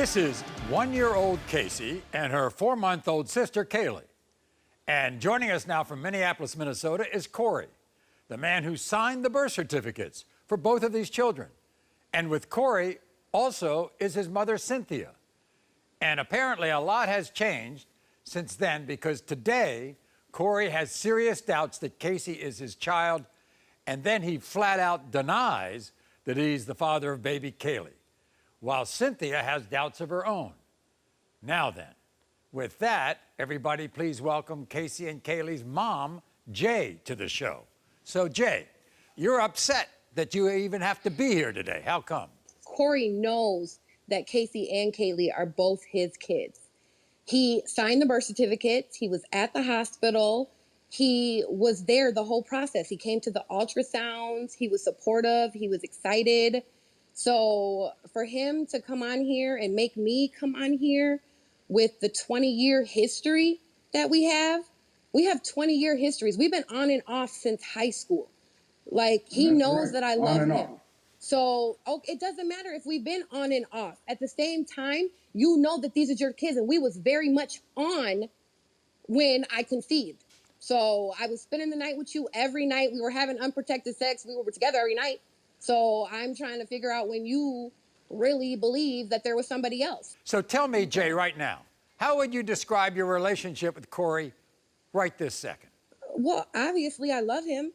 This is one-year-old Casey and her 4-month-old sister, Kaylee. And joining us now from Minneapolis, Minnesota, is Corey, the man who signed the birth certificates for both of these children. And with Corey also is his mother, Cynthia. And apparently a lot has changed since then, because today, Corey has serious doubts that Casey is his child, and then he flat out denies that he's the father of baby Kaylee, while Cynthia has doubts of her own. Now then, with that, everybody please welcome Casey and Kaylee's mom, Jay, to the show. So Jay, you're upset that you even have to be here today. How come? Corey knows that Casey and Kaylee are both his kids. He signed the birth certificates. He was at the hospital. He was there the whole process. He came to the ultrasounds. He was supportive. He was excited. So for him to come on here and make me come on here with the 20-year history that we have 20-year histories. We've been on and off since high school. Like, he knows that I love him. So it doesn't matter if we've been on and off. At the same time, you know that these are your kids, and we was very much on when I conceived. So I was spending the night with you every night. We were having unprotected sex. We were together every night. So I'm trying to figure out when you really believe that there was somebody else. So tell me, Jay, right now, how would you describe your relationship with Corey right this second? Well, obviously, I love him.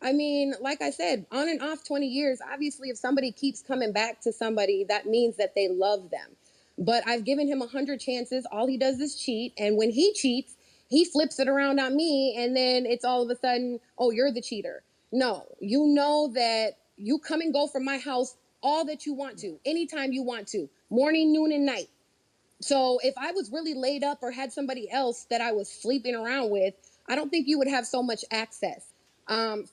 I mean, like I said, on and off 20 years, obviously, if somebody keeps coming back to somebody, that means that they love them. But I've given him 100 chances. All he does is cheat. And when he cheats, he flips it around on me. And then it's all of a sudden, oh, you're the cheater. No, you know that you come and go from my house all that you want to, anytime you want to, morning, noon, and night. So if I was really laid up or had somebody else that I was sleeping around with, I don't think you would have so much access.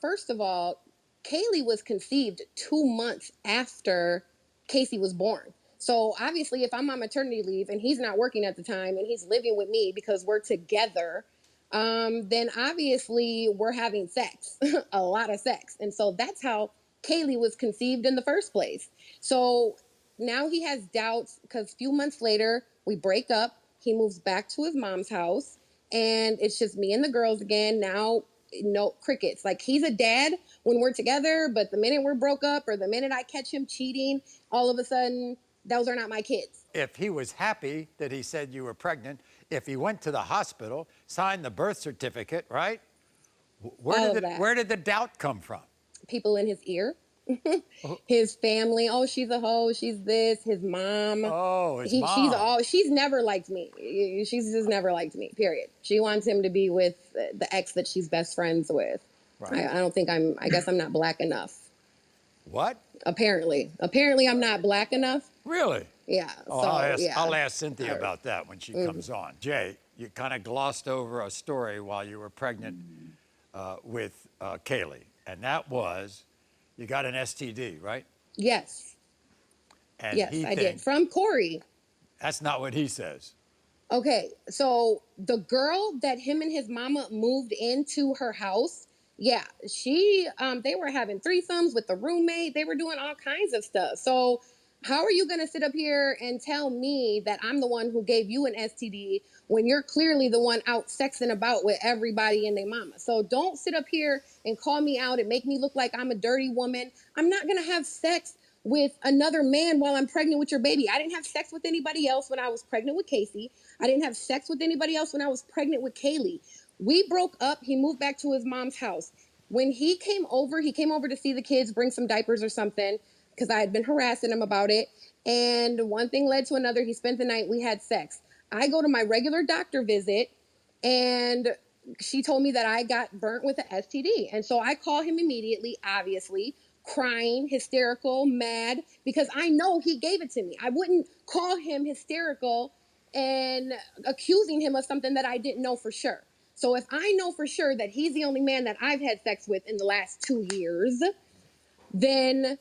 First of all, Kaylee was conceived 2 months after Casey was born. So obviously, if I'm on maternity leave and he's not working at the time and he's living with me because we're together, then obviously we're having sex, a lot of sex. And so that's how Kaylee was conceived in the first place. So now he has doubts because a few months later, we break up. He moves back to his mom's house, and it's just me and the girls again. Now, no crickets. Like, he's a dad when we're together, but the minute we're broke up or the minute I catch him cheating, all of a sudden, those are not my kids. If he was happy that he said you were pregnant, if he went to the hospital, signed the birth certificate, right? Where did the doubt come from? People in his ear. His family. Oh, she's a hoe. She's this. His mom. Oh, his mom. She's never liked me. She's just never liked me, period. She wants him to be with the ex that she's best friends with. Right. I guess I'm not black enough. What? Apparently I'm not black enough. Really? Yeah. Oh, I'll ask Cynthia about that when she comes on. Jay, you kind of glossed over a story while you were pregnant with Kaylee, and that was you got an STD, right? Yes. And yes, I did. From Corey. That's not what he says. Okay, so the girl that him and his mama moved into her house, yeah, they were having threesomes with the roommate. They were doing all kinds of stuff. So how are you going to sit up here and tell me that I'm the one who gave you an STD when you're clearly the one out sexing about with everybody and their mama? So don't sit up here and call me out and make me look like I'm a dirty woman. I'm not going to have sex with another man while I'm pregnant with your baby. I didn't have sex with anybody else when I was pregnant with Casey. I didn't have sex with anybody else when I was pregnant with Kaylee. We broke up. He moved back to his mom's house. When he came over to see the kids, bring some diapers or something, because I had been harassing him about it. And one thing led to another. He spent the night. We had sex. I go to my regular doctor visit, and she told me that I got burnt with an STD. And so I call him immediately, obviously, crying, hysterical, mad, because I know he gave it to me. I wouldn't call him hysterical and accusing him of something that I didn't know for sure. So if I know for sure that he's the only man that I've had sex with in the last 2 years, then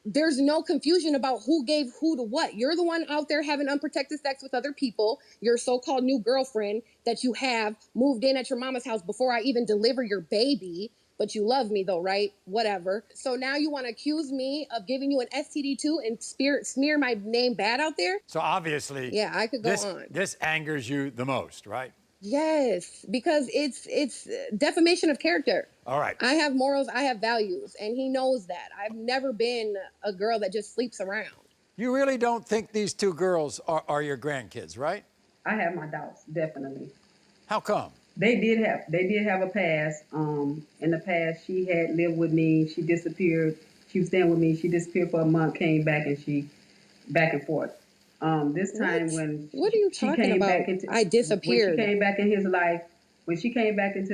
there's no confusion about who gave who to what. You're the one out there having unprotected sex with other people. Your so-called new girlfriend that you have moved in at your mama's house before I even deliver your baby. but you love me though, right? Whatever. So now you want to accuse me of giving you an STD too and smear my name bad out there? So obviously, Yeah, I could go on. This angers you the most, right? Yes, because it's defamation of character. All right. I have morals, I have values, and he knows that. I've never been a girl that just sleeps around. You really don't think these two girls are your grandkids, right? I have my doubts, definitely. How come? They did have a past. In the past, she had lived with me. She disappeared. She was staying with me. She disappeared for a month, came back, and she back and forth. This time What are you talking about? I disappeared. When she came back in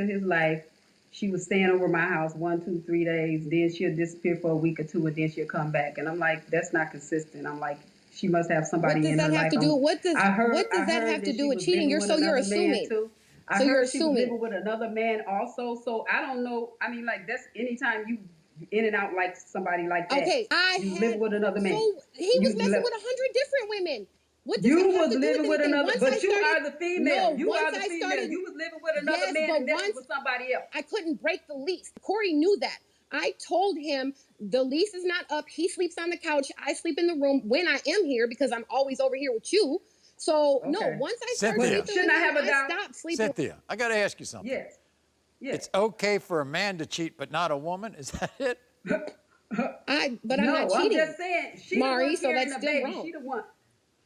his life, she was staying over my house 1, 2, 3 days. Then she'll disappear for a week or two, and then she'll come back. And I'm like, that's not consistent. I'm like, she must have somebody in her life. What does that have to do with cheating? You're assuming. I heard she was living with another man also. So I don't know. I mean, like, that's anytime you in and out like somebody like that. Okay, you live with another man. So he was messing with 100 different women. What does you that have was to do living with another, but you are the female. No, you once are the I female. started, You was living with another man and then with somebody else. I couldn't break the lease. Corey knew that. I told him the lease is not up. He sleeps on the couch. I sleep in the room when I am here because I'm always over here with you. So no, once I started sleeping with him, I stopped sleeping. Cynthia, I got to ask you something. Yes. It's okay for a man to cheat, but not a woman. Is that it? I'm not cheating. I'm just saying, Maury, so that's still wrong.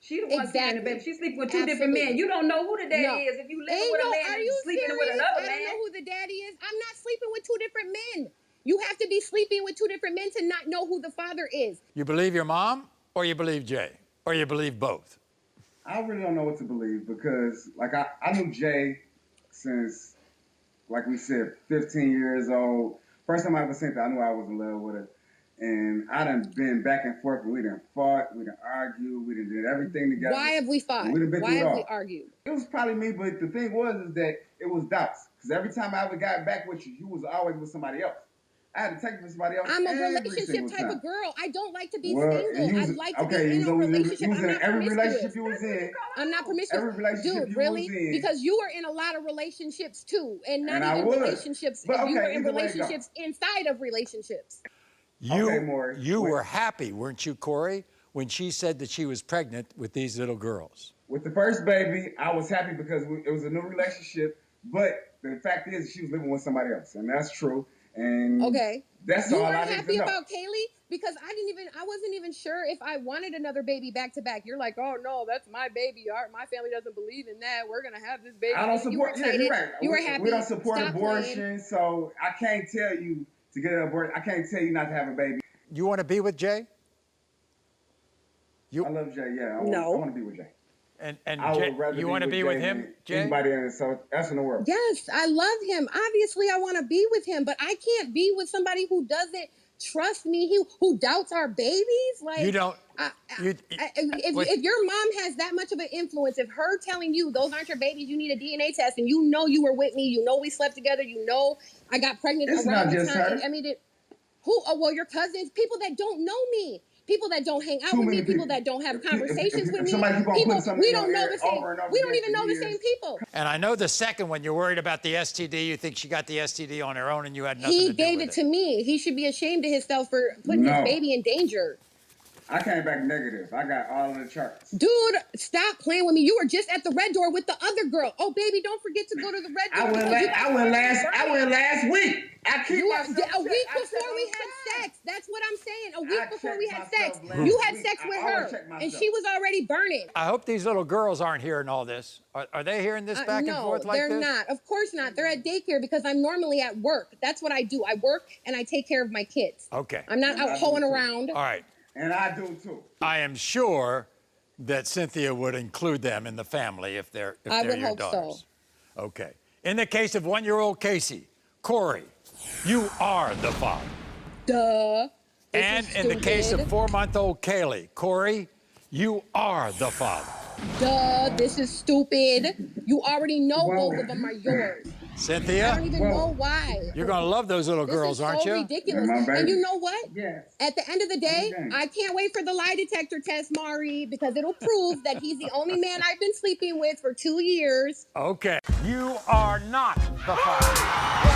She the one carrying the baby. She's sleeping with two different men. You don't know who the daddy is. If you live with a man and you sleeping with another man. I don't know who the daddy is. I'm not sleeping with two different men. You have to be sleeping with two different men to not know who the father is. You believe your mom, or you believe Jay, or you believe both? I really don't know what to believe because, like, I knew Jay since, like we said, 15 years old. First time I ever seen her, I knew I was in love with her. And I done been back and forth. We done fought. We done argued. We done did everything together. Why have we fought? Why have we argued? It was probably me, but the thing was is that it was doubts. Because every time I ever got back with you, you was always with somebody else. I had to take you with somebody else. I'm a relationship type of girl. I don't like to be single. I like to be in a relationship. You was in every relationship you was in. I'm not promiscuous. Every relationship Dude, really? Because you were in a lot of relationships too, and not even relationships. But, you were in relationships inside of relationships. You were happy, weren't you, Corey, when she said that she was pregnant with these little girls? With the first baby, I was happy because it was a new relationship. But the fact is, she was living with somebody else, and that's true. And that's all I weren't happy about Kaylee because I wasn't even sure if I wanted another baby back to back. You're like, oh no, that's my baby. My family doesn't believe in that. We're gonna have this baby. I don't support. Yeah, you're right. You were happy. We don't support abortion, so I can't tell you to get an abortion. I can't tell you not to have a baby. You want to be with Jay? I love Jay. Yeah, I want to be with Jay. And Jay, you want to be with him, Jay? Anybody in so that's in the world. Yes, I love him. Obviously, I want to be with him, but I can't be with somebody who doesn't trust me, who doubts our babies. Like you don't. If your mom has that much of an influence, if her telling you those aren't your babies, you need a DNA test, and you know you were with me, you know we slept together, you know I got pregnant around the time. I mean, your cousins, people that don't know me. People that don't hang out with me, people that don't have conversations with me, we don't know the same. We don't even know the same people. And I know the second one, you're worried about the STD. You think she got the STD on her own, and you had nothing to do with it. He gave it to me. He should be ashamed of himself for putting his baby in danger. I came back negative. I got all of the charts. Dude, stop playing with me. You were just at the Red Door with the other girl. Oh, baby, don't forget to go to the Red Door. I went last week. I keep a week before we had sex. That's what I'm saying. A week before we had sex. You had sex with her, and she was already burning. I hope these little girls aren't hearing all this. Are they hearing this back and forth like this? No, they're not. Of course not. They're at daycare because I'm normally at work. That's what I do. I work and I take care of my kids. Okay. I'm not out hoeing around. All right. And I do too. I am sure that Cynthia would include them in the family if they're your daughters. So. Okay. In the case of 1-year-old Casey, Corey, you are the father. Duh. And in the case of 4-month-old Kaylee, Corey, you are the father. Duh, this is stupid. You already know both of them are yours. Cynthia? I don't even know why. You're going to love those little girls, aren't you? This is so ridiculous. And you know what? Yes. At the end of the day, I can't wait for the lie detector test, Maury, because it'll prove that he's the only man I've been sleeping with for 2 years. Okay. You are not the father.